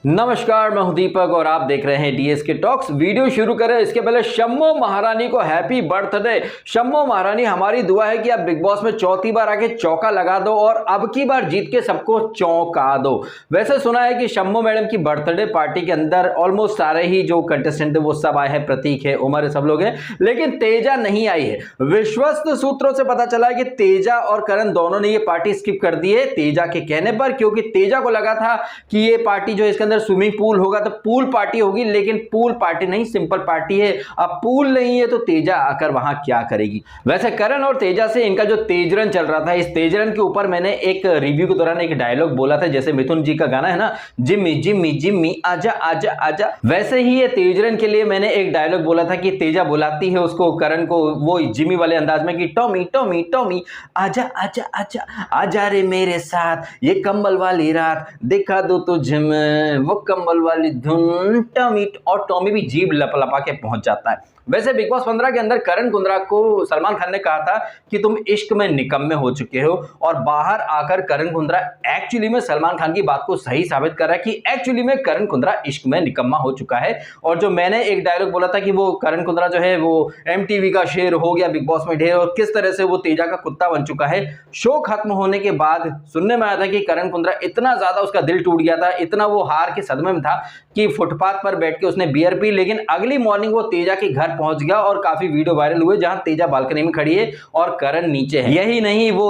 नमस्कार, मैं हूं दीपक और आप देख रहे हैं डीएसके टॉक्स। वीडियो शुरू करें इसके पहले शम्मो महारानी को हैप्पी बर्थडे। शम्मो महारानी, हमारी दुआ है कि आप बिग बॉस में चौथी बार आके चौका लगा दो और अब की बार जीत के सबको चौंका दो। वैसे सुना है कि शम्मो मैडम की बर्थडे पार्टी के अंदर ऑलमोस्ट सारे ही जो कंटेस्टेंट है वो सब आए हैं, प्रतीक है, उमर है, सब लोग हैं, लेकिन तेजा नहीं आई है। विश्वस्त सूत्रों से पता चला है कि तेजा और करण दोनों ने ये पार्टी स्किप कर दी है तेजा के कहने पर, क्योंकि तेजा को लगा था कि ये पार्टी जो इसके अंदर स्विमिंग पूल होगा तो पूल पार्टी होगी, लेकिन पूल पार्टी नहीं, सिंपल पार्टी है। अब पूल नहीं है तो तेजा आकर वहां क्या करेगी। वैसे करण और तेजा से इनका जो तेजरन चल रहा था, इस तेजरन के ऊपर मैंने एक रिव्यू के दौरान एक डायलॉग बोला था, जैसे मिथुन जी का गाना है ना, जिम्मी जिम्मी जिम्मी आजा आजा आजा, वैसे ही ये तेजरन के लिए मैंने एक डायलॉग बोला था कि तेजा बुलाती है उसको, करण को, वो जिम्मी वाले अंदाज में कि टॉमी टॉमी टॉमी आजा आजा आजा आजा रे मेरे साथ, ये कंबल वाली रात दिखा दो तुझे मैं वो कंबल वाली धुन टॉमी, और टॉमी भी जीभ लपलपा के पहुंच जाता है। वैसे बिग बॉस 15 के अंदर करण कुंद्रा को सलमान खान ने कहा था कि तुम इश्क में निकम्मे हो चुके हो, और बाहर आकर करण कुंद्रा एक्चुअली में सलमान खान की बात को सही साबित कर रहा है कि एक्चुअली में करण कुंद्रा इश्क में निकम्मा हो चुका है। और जो मैंने एक डायलॉग बोला था कि वो करण कुंद्रा जो है वो एमटीवी का शेर हो गया बिग बॉस में ढेर, और किस तरह से वो तेजा का कुत्ता बन चुका है। शो खत्म होने के बाद सुनने में आया था कि करण कुंद्रा इतना ज्यादा उसका दिल टूट गया था, इतना वो हार के सदमे में था कि फुटपाथ पर बैठ के उसने बियर पी, लेकिन अगली मॉर्निंग वो तेजा के घर पहुंच गया और काफी वीडियो वायरल हुए जहां तेजा बालकनी में खड़ी है और करण नीचे है। यही नहीं, वो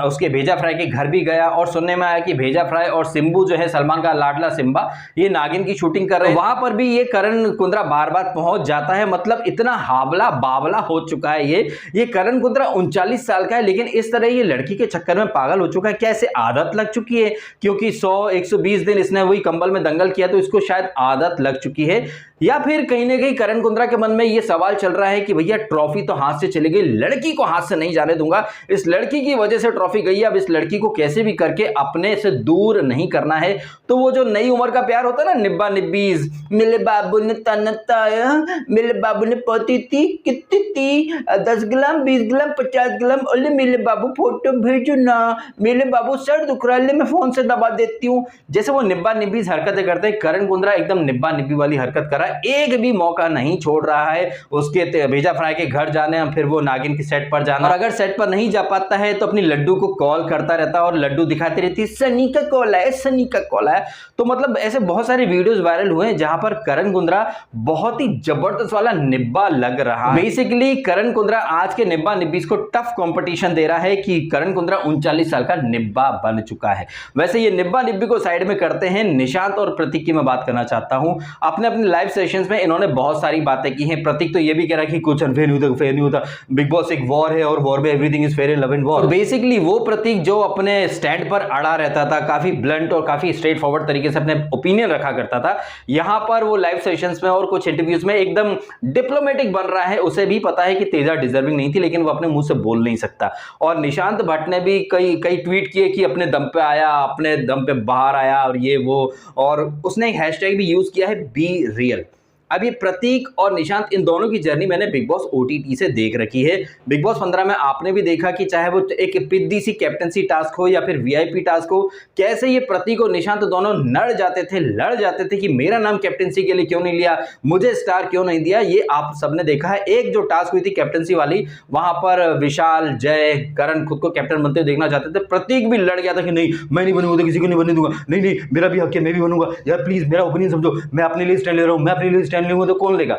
उसके भेजा फ्राई के घर भी गया, और सुनने में आया कि भेजा फ्राई और सिंबू जो है सलमान का लाडला सिम्बा, ये नागिन की शूटिंग कर रहे हैं, वहां पर भी ये करण कुंद्रा बार बार पहुंच जाता है। मतलब इतना हावला बावला हो चुका है ये करण कुंद्रा 39 साल का है, लेकिन इस तरह ये लड़की के चक्कर में पागल हो चुका है। क्या इसे आदत लग चुकी है, क्योंकि 100-120 दिन इसने वही कंबल में दंगल किया तो इसको शायद आदत लग चुकी है, या फिर कहीं ना कहीं करण कुंद्रा के मन में यह सवाल चल रहा है कि भैया ट्रॉफी तो हाथ से चली गई, लड़की को हाथ से नहीं जाने दूंगा, इस लड़की की वजह से ट्रॉफी गई है, अब इस लड़की को कैसे भी करके अपने से दूर नहीं करना है। तो वो जो नई उम्र का प्यार होता है ना, निब्बा निब्बीज, मेरे बाबू ने तनताया, मेरे बाबू ने पोती थी कितनी थी, 10 ग्राम 20 ग्राम 50 ग्राम, ओले मेरे बाबू फोटो भेजो ना, मेरे बाबू सर दुख रहा है मैं फोन से दबा देती हूँ, जैसे वो निब्बा निब्बीज हरकतें करते हैं। करण कुंद्रा एकदम निब्बा निब्बी वाली हरकत कर रहा है, एक भी मौका नहीं छोड़ रहा है उसके भेजा फ्राई के घर जाने, फिर वो नागिन की सेट पर जाना, और अगर सेट पर नहीं जा पाता है तो अपनी लड्डू को कॉल करता रहता है और लड्डू दिखाती रहती है, सनी का कॉल है, सनी का कॉल है। तो मतलब ऐसे बहुत सारे वीडियोस वायरल हुए हैं जहां पर करण कुंद्रा बहुत ही जबरदस्त वाला निब्बा लग रहा है। बेसिकली करण कुंद्रा आज के निब्बा निब्बीज को टफ कंपटीशन दे रहा है कि करण कुंद्रा 39 साल का निब्बा बन चुका है। वैसे ये निब्बा निब्बी को साइड में करते हैं, निशांत और प्रतीक की मैं बात करना चाहता हूं। अपने अपने लाइव सेशंस में इन्होंने बहुत सारी बातें की हैं। प्रतीक तो ये भी कह रहा है कि कुछ अनफेयर नहीं होता, फेयर नहीं होता, बिग बॉस एक वॉर है और वॉर में everything is fair in love and war. Basically वो प्रतीक जो अपने स्टैंड पर अड़ा रहता था, काफी ब्लंट और काफी स्ट्रेट फॉरवर्ड तरीके से अपने ओपिनियन रखा करता था, यहां पर वो लाइव सेशंस में और कुछ इंटरव्यूज में एकदम डिप्लोमेटिक बन रहा है। उसे भी पता है कि तेजा डिजर्विंग नहीं थी, लेकिन वो अपने मुंह से बोल नहीं सकता। और निशांत भट्ट ने भी कई ट्वीट किए कि अपने दम पे आया, अपने दम पे बाहर आया, और ये वो, और उसने एक हैशटैग भी यूज किया है, बी रियल। अब ये प्रतीक और निशांत, इन दोनों की जर्नी मैंने बिग बॉस ओटीटी से देख रखी है। बिग बॉस 15 में आपने भी देखा कि चाहे वो एक पिद्दी सी कैप्टनसी टास्क हो या फिर वीआईपी टास्क हो, कैसे ये प्रतीक और निशांत दोनों लड़ जाते थे कि मेरा नाम कैप्टनसी के लिए क्यों नहीं लिया, मुझे स्टार क्यों नहीं दिया। ये आप सबने देखा है। एक जो टास्क हुई थी कैप्टनसी वाली, वहां पर विशाल, जय, करण खुद को कैप्टन बनते देखना चाहते थे, प्रतीक भी लड़ गया था कि नहीं मैं नहीं बनूंगा, किसी को नहीं बनने दूंगा, नहीं मेरा भी हक है, मैं भी बनूंगा, यार प्लीज मेरा ओपिनियन समझो, मैं अपने लिए स्टैंड ले रहा हूं, मैं अपने लिए स्टैंड लूंगा तो कौन लेगा।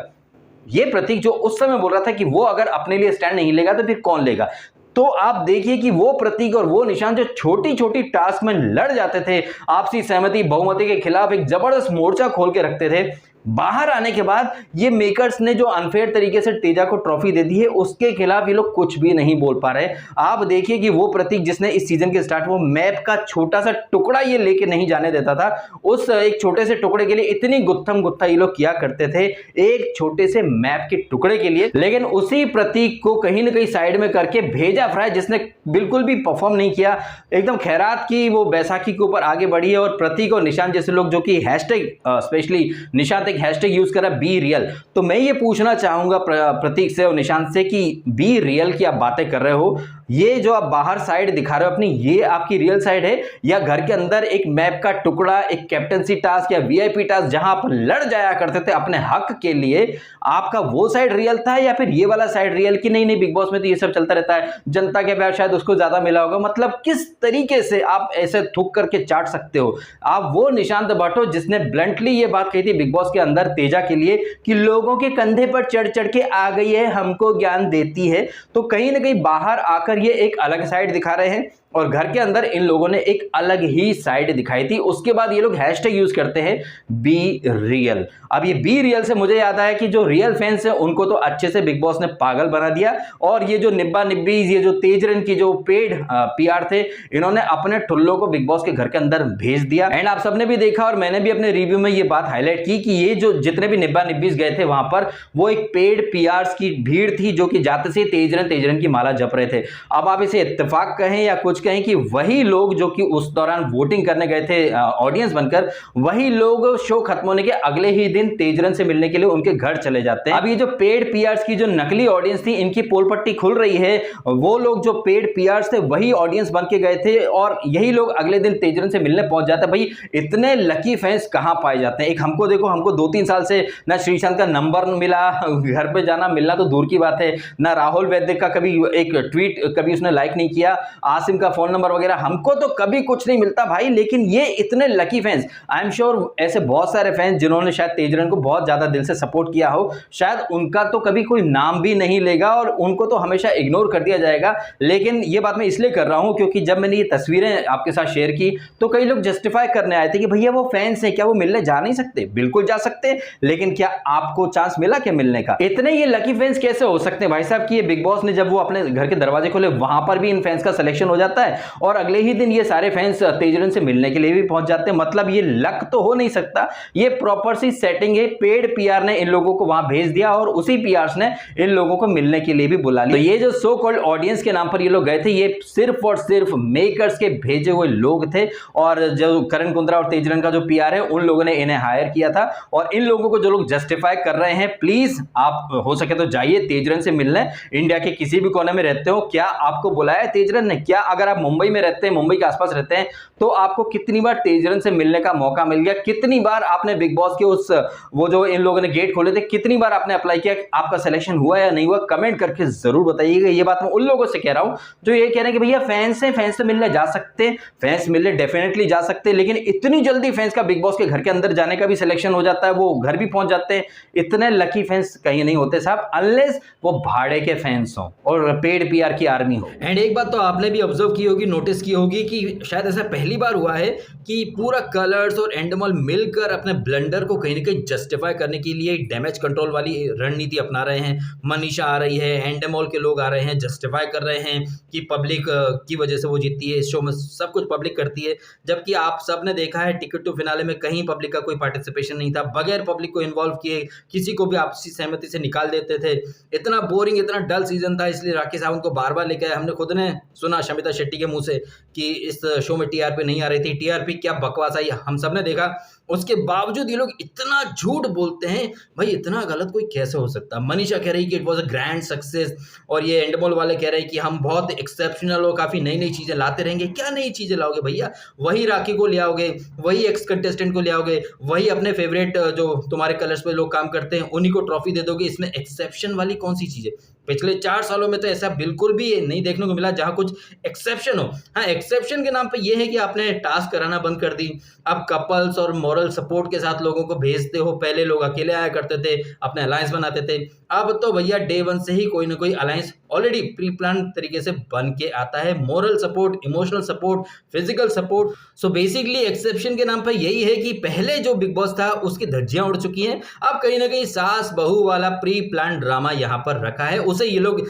ये प्रतीक जो उस समय बोल रहा था कि वो अगर अपने लिए स्टैंड नहीं लेगा तो फिर कौन लेगा। तो आप देखिए कि वो प्रतीक और वो निशान जो छोटी छोटी टास्क में लड़ जाते थे, आपसी सहमति बहुमति के खिलाफ एक जबरदस्त मोर्चा खोल के रखते थे, बाहर आने के बाद ये मेकर्स ने जो अनफेयर तरीके से तेजा को ट्रॉफी दे दी है, उसके खिलाफ ये लोग कुछ भी नहीं बोल पा रहे। आप देखिए कि वो प्रतीक जिसने इस सीजन के स्टार्ट वो मैप का छोटा सा टुकड़ा ये लेके नहीं जाने देता था, उस एक छोटे से टुकड़े के लिए इतनी गुत्थम गुत्था ये लोग किया करते थे, एक छोटे से मैप के टुकड़े के लिए। लेकिन उसी प्रतीक को कहीं ना कहीं साइड में करके भेजा फ्राई, जिसने बिल्कुल भी परफॉर्म नहीं किया, एकदम खैरात की वो बैसाखी के ऊपर आगे बढ़ी है। और प्रतीक और निशांत जैसे लोग जो कि हैशटैग, स्पेशली निशांत एक हैशटैग यूज करा बी रियल, तो मैं ये पूछना चाहूंगा प्रतीक से और निशांत से कि बी रियल की आप बातें कर रहे हो, ये जो आप बाहर साइड दिखा रहे हो अपनी, ये आपकी रियल साइड है या घर के अंदर एक मैप का टुकड़ा, एक कैप्टनसी टास्क या वीआईपी टास्क जहां आप लड़ जाया करते थे अपने हक के लिए, आपका वो साइड रियल था या फिर ये वाला साइड रियल कि नहीं नहीं बिग बॉस में तो ये सब चलता रहता है, जनता के प्यार शायद उसको ज्यादा मिला होगा। मतलब किस तरीके से आप ऐसे थूक करके चाट सकते हो? आप वो निशांत भट्ट जिसने ब्लंटली ये बात कही थी बिग बॉस के अंदर तेजा के लिए कि लोगों के कंधे पर चढ़ चढ़ के आ गई है, हमको ज्ञान देती है। तो कहीं ना कहीं बाहर आकर ये एक अलग साइड दिखा रहे हैं और घर के अंदर इन लोगों ने एक अलग ही साइड दिखाई थी। उसके बाद ये लोग हैशटैग यूज करते हैं बी रियल। अब ये बी रियल से मुझे याद आया कि जो रियल फैंस है उनको तो अच्छे से बिग बॉस ने पागल बना दिया, और ये जो निब्बा निब्बीज, ये जो तेजरन की जो पेड पीआर थे, इन्होंने अपने ठुल्लों को बिग बॉस के घर के अंदर भेज दिया। एंड आप सबने भी देखा और मैंने भी अपने रिव्यू में ये बात हाईलाइट की कि ये जो जितने भी निब्बा निब्बीज गए थे वहां पर, वो एक पेड पीआर्स की भीड़ थी जो कि जाते से तेजरन की माला जप रहे थे। अब आप इसे इत्तेफाक कहें या कुछ कहें कि वही लोग जो कि उस दौरान वोटिंग करने गए थे ऑडियंस बनकर, वही लोग शो खत्म होने के अगले ही दिन तेजरन से मिलने के लिए उनके घर चले जाते हैं। अब ये जो पेड पीआर्स की जो नकली ऑडियंस थी, इनकी पोल पट्टी खुल रही है। वो लोग जो पेड पीआर्स थे वही ऑडियंस बन के गए थे और यही लोग अगले दिन तेजरन से मिलने पहुंच जाते हैं। भाई इतने लकी फैंस कहां पाए जाते हैं? एक हमको देखो, हमको 2-3 साल से ना श्रीशांत का नंबर मिला, घर पे जाना मिलना तो दूर की बात है, ना राहुल वैद्य का कभी एक ट्वीट कभी उसने लाइक नहीं किया, आसिम का फोन नंबर वगैरह हमको तो कभी कुछ नहीं मिलता भाई। लेकिन ये इतने lucky fans, I am sure ऐसे बहुत सारे फैंस जिन्होंने शायद तेजरन को बहुत ज्यादा दिल से सपोर्ट किया हो, शायद उनका तो कभी कोई नाम भी नहीं लेगा और उनको तो हमेशा इग्नोर कर दिया जाएगा। लेकिन ये बात मैं इसलिए कर रहा हूं क्योंकि जब मैंने ये तस्वीरें आपके साथ शेयर की तो कई लोग जस्टिफाई करने आए थे कि भैया वो फैंस है, क्या वो मिलने जा नहीं सकते? बिल्कुल जा सकते, लेकिन क्या आपको चांस मिला क्या मिलने का? इतने ये लकी फैंस कैसे हो सकते हैं भाई साहब कि ये बिग बॉस ने जब वो अपने घर के दरवाजे खोले वहां पर भी इन फैंस का सिलेक्शन हो जाता है और अगले ही दिन ये सारे फैंस तेजरन से मिलने के लिए भी पहुंच जाते हैं। मतलब ये लक तो हो नहीं सकता, ये प्रॉपर सी सेटिंग है। पेड पीआर ने इन लोगों को वहां भेज दिया और उसी पीआर ने इन लोगों को मिलने के लिए भी बुला लिया। तो ये जो सो कॉल्ड ऑडियंस के नाम पर ये लोग गए थे, ये सिर्फ और सिर्फ मेकर्स के भेजे हुए लोग थे और जो करण कुंद्रा और तेजरन का जो पीआर है उन लोगों ने इन्हें हायर किया था। और इन लोगों को जो लोग जस्टिफाई कर रहे हैं, प्लीज आप हो सके तो जाइए तेजरन से मिलने। इंडिया के किसी भी कोने में रहते हो, क्या आपको बुलाया तेजरन ने? क्या अगर आप मुंबई में रहते हैं, मुंबई के आसपास रहते हैं, तो आपको कितनी बार तेजरन से मिलने का मौका मिल गया? कितनी बार आपने बिग बॉस के उस वो जो इन लोगों ने गेट खोले थे, कितनी बार आपने अप्लाई किया? आपका सिलेक्शन हुआ या नहीं हुआ? कमेंट करके जरूर बताइएगा। ये बात मैं उन लोगों से कह रहा हूं जो ये कह रहे हैं कि भैया फैंस हैं, फैंस से मिलने जा सकते हैं। फैंस मिलने डेफिनेटली जा सकते हैं, लेकिन इतनी जल्दी फैंस का बिग बॉस के घर के अंदर जाने का भी सिलेक्शन हो जाता है, वो घर भी पहुंच जाते हैं। इतने लकी फैंस कहीं नहीं होते साहब, अनलेस वो भाड़े के फैंस हो और पेड पीआर की आर्मी हो। एंड एक बात तो आपने भी ऑब्जर्व की होगी, नोटिस की होगी कि शायद ऐसा पहली बार हुआ है कि पूरा कलर्स और एंडमॉल मिलकर अपने ब्लंडर को कहीं ना कहीं जस्टिफाई करने के लिए डैमेज कंट्रोल वाली रणनीति अपना रहे हैं। मनीषा आ रही है, एंडमॉल के लोग आ रहे हैं, जस्टिफाई कर रहे हैं कि पब्लिक की वजह से वो जीतती है, इस शो में सब कुछ पब्लिक करती है। जबकि आप सब ने देखा है टिकट टू फिनाले में कहीं पब्लिक का कोई पार्टिसिपेशन नहीं था, बगैर पब्लिक को इन्वॉल्व किए किसी को भी आपसी सहमति से निकाल देते थे। इतना बोरिंग, इतना डल सीजन था, इसलिए राकेश सावंत को बार बार लेके आए। हमने खुद ने सुना शमिता शेट्टी के मुंह से कि इस शो में टीआरपी नहीं आ रही थी, टीआरपी क्या बकवास आई, हम सब ने देखा। उसके बावजूद ये लोग इतना झूठ बोलते हैं, भाई इतना गलत कोई कैसे हो सकता? मनीषा कह रही कि it was a grand success और ये एंडमॉल वाले कह रहे हैं कि हम बहुत एक्सेप्शनल और काफी नई नई चीजें लाते रहेंगे। क्या नई चीजें लाओगे भैया? वही राखी को ले आओगे, वही एक्स कंटेस्टेंट को ले आओगे, वही अपने फेवरेट जो तुम्हारे कलर्स पे लोग काम करते हैं उन्हीं को ट्रॉफी दे दोगे। इसमें एक्सेप्शन वाली कौन सी चीज है? पिछले 4 सालों में तो ऐसा बिल्कुल भी नहीं देखने को मिला जहां कुछ एक्सेप्शन हो। हाँ, एक्सेप्शन के नाम पे ये है कि आपने टास्क कराना बंद कर दी, अब कपल्स और मॉरल सपोर्ट के साथ लोगों को भेजते हो। पहले लोग अकेले आया करते थे, अपने अलायंस बनाते थे, अब तो भैया डे 1 से ही कोई ना कोई अलायंस ऑलरेडी प्री प्लान तरीके से बन के आता है। Moral support, emotional support, physical support. So basically exception के नाम पर यही है कि पहले जो बिग बॉस था उसकी धज्जियां उड़ चुकी हैं, अब कहीं ना कहीं सास बहू वाला प्री प्लान ड्रामा यहाँ पर रखा है। उसे ये लोग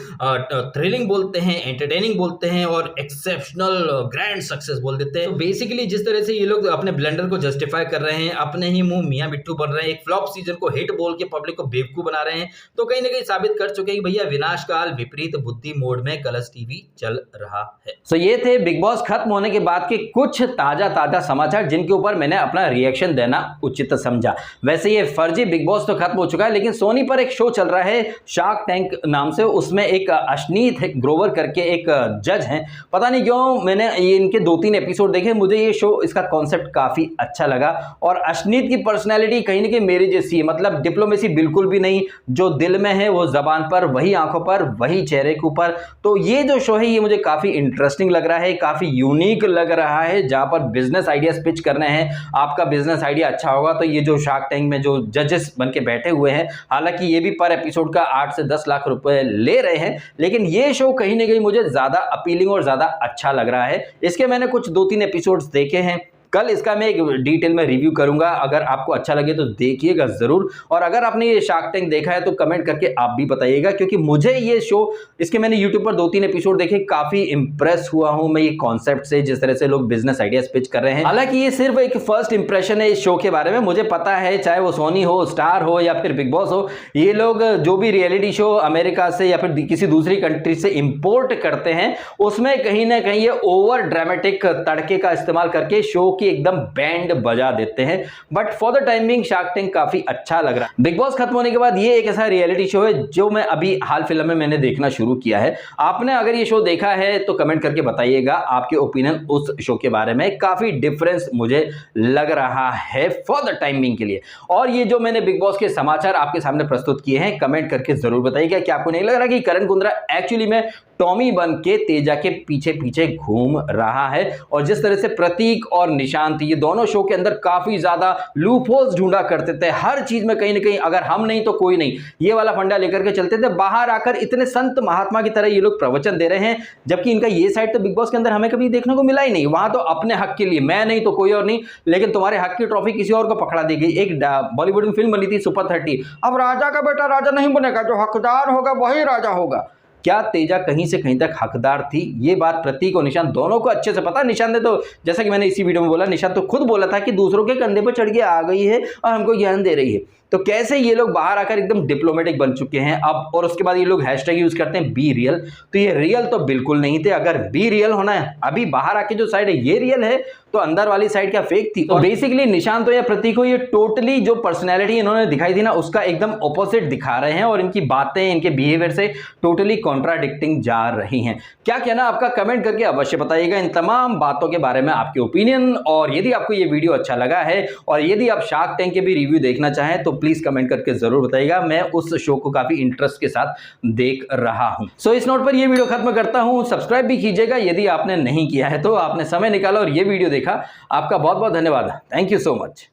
थ्रिलिंग बोलते हैं, एंटरटेनिंग बोलते हैं और एक्सेप्शनल ग्रैंड सक्सेस बोल देते हैं। तो बेसिकली जिस तरह से ये लोग अपने ब्लंडर को जस्टिफाई कर रहे रहे हैं, अपने ही मुंह मियां मिट्टू बन रहे हैं, एक फ्लॉप सीजन को हिट बोल के पब्लिक को बेवकूफ बना रहे हैं, तो कहीं ना कहीं साबित कर चुके हैं कि भैया विनाश काल विपरीत बुद्धि मोड में कलर्स टीवी चल रहा है। सो ये थे बिग बॉस खत्म होने के बाद के कुछ ताजा समाचार जिनके ऊपर मैंने अपना रिएक्शन देना उचित समझा। वैसे ये फर्जी बिग बॉस तो खत्म हो चुका है, लेकिन सोनी पर एक शो चल रहा है शार्क टैंक नाम से। उसमें एक अश्नीत ग्रोवर करके एक जज हैं, पता नहीं क्यों मैंने ये इनके 2-3 एपिसोड देखे, मुझे ये शो इसका कॉन्सेप्ट काफी अच्छा लगा। और अश्नीत की पर्सनैलिटी कहीं ना कहीं मेरी जैसी है, मतलब डिप्लोमेसी बिल्कुल भी नहीं, जो दिल में है वो जबान पर, वही आंखों पर, वही चेहरे के ऊपर। तो ये जो शो है ये मुझे काफी इंटरेस्टिंग लग रहा है, काफी यूनिक लग रहा है, जहां पर बिजनेस आइडियाज पिच करने हैं। आपका बिजनेस आइडिया अच्छा होगा तो ये जो शार्क टैंक में जो जजेस बन के बैठे हुए हैं, हालांकि ये भी पर एपिसोड का 8 से 10 लाख रुपए ले रहे हैं, लेकिन ये शो कहीं ना कहीं मुझे ज्यादा अपीलिंग और ज्यादा अच्छा लग रहा है। इसके मैंने कुछ 2-3 एपिसोड्स देखे हैं, कल इसका मैं एक डिटेल में रिव्यू करूंगा। अगर आपको अच्छा लगे तो देखिएगा जरूर, और अगर आपने ये शार्क टैंक देखा है तो कमेंट करके आप भी बताइएगा, क्योंकि मुझे ये शो, इसके मैंने यूट्यूब पर 2-3 एपिसोड देखे, काफी इंप्रेस हुआ हूं मैं ये कॉन्सेप्ट से, जिस तरह से लोग बिजनेस आइडियाज पिच कर रहे हैं। हालांकि ये सिर्फ एक फर्स्ट इंप्रेशन है इस शो के बारे में। मुझे पता है चाहे वो सोनी हो, स्टार हो या फिर बिग बॉस हो, ये लोग जो भी रियलिटी शो अमेरिका से या फिर किसी दूसरी कंट्री से इंपोर्ट करते हैं, उसमें कहीं ना कहीं ये ओवर ड्रामेटिक तड़के का इस्तेमाल करके शो एकदम बैंड बजा देते हैं। But for the timing shark tank काफी अच्छा लग रहा है। बिग बॉस खत्म होने के बाद ये एक ऐसा रियलिटी शो है जो मैं अभी हाल फिलहाल में मैंने देखना शुरू किया है। आपने अगर ये शो देखा है तो कमेंट करके बताइएगा आपके ओपिनियन उस शो के बारे में। काफी डिफरेंस मुझे लग रहा है फॉर द टाइमिंग के लिए। और ये जो मैंने बिग बॉस के समाचार आपके सामने प्रस्तुत किए हैं, कमेंट करके जरूर बताइएगा कि आपको नहीं लग रहा कि करण कुंद्रा एक्चुअली में टॉमी बन के तेजा के पीछे पीछे घूम रहा है। और जिस तरह से प्रतीक और निशांत ये दोनों शो के अंदर काफी ज्यादा लूपहोल्स ढूंढा करते थे, हर चीज में कहीं ना कहीं अगर हम नहीं तो कोई नहीं, ये वाला फंडा लेकर के चलते थे। बाहर आकर इतने संत महात्मा की तरह ये लोग प्रवचन दे रहे हैं, जबकि इनका ये साइड तो बिग बॉस के अंदर हमें कभी देखने को मिला ही नहीं। वहां तो अपने हक के लिए, मैं नहीं तो कोई और नहीं, लेकिन तुम्हारे हक की ट्रॉफी किसी और को पकड़ा दी गई। एक बॉलीवुड में फिल्म बनी थी सुपर 30, अब राजा का बेटा राजा नहीं बनेगा, जो हकदार होगा वही राजा होगा। क्या तेजा कहीं से कहीं तक हकदार थी? ये बात प्रतीक और निशांत दोनों को अच्छे से पता। निशांत ने तो, जैसा कि मैंने इसी वीडियो में बोला, निशांत तो खुद बोला था कि दूसरों के कंधे पर चढ़ के आ गई है और हमको ज्ञान दे रही है। तो कैसे ये लोग बाहर आकर एकदम डिप्लोमेटिक बन चुके हैं अब, और उसके बाद ये लोग हैशटैग यूज करते हैं बी रियल। तो ये रियल तो बिल्कुल नहीं थे। अगर बी रियल होना है, अभी बाहर आके जो साइड है ये रियल है, तो अंदर वाली साइड क्या फेक थी? तो बेसिकली निशांत या प्रतीक को ये टोटली जो पर्सनैलिटी इन्होंने दिखाई थी ना, उसका एकदम ऑपोजिट दिखा रहे हैं, और इनकी बातें, इनके बिहेवियर से टोटली कॉन्ट्राडिक्टिंग जा रही हैं। क्या कहना आपका, कमेंट करके अवश्य बताइएगा इन तमाम बातों के बारे में आपके ओपिनियन। और यदि आपको ये वीडियो अच्छा लगा है और यदि आप शार्क टैंक के भी रिव्यू देखना चाहें तो प्लीज कमेंट करके जरूर बताइएगा। मैं उस शो को काफी इंटरेस्ट के साथ देख रहा हूं। सो इस नोट पर ये वीडियो खत्म करता हूं। सब्सक्राइब भी कीजिएगा यदि आपने नहीं किया है तो। आपने समय निकाला और ये वीडियो देखा, आपका बहुत बहुत धन्यवाद। Thank you so much.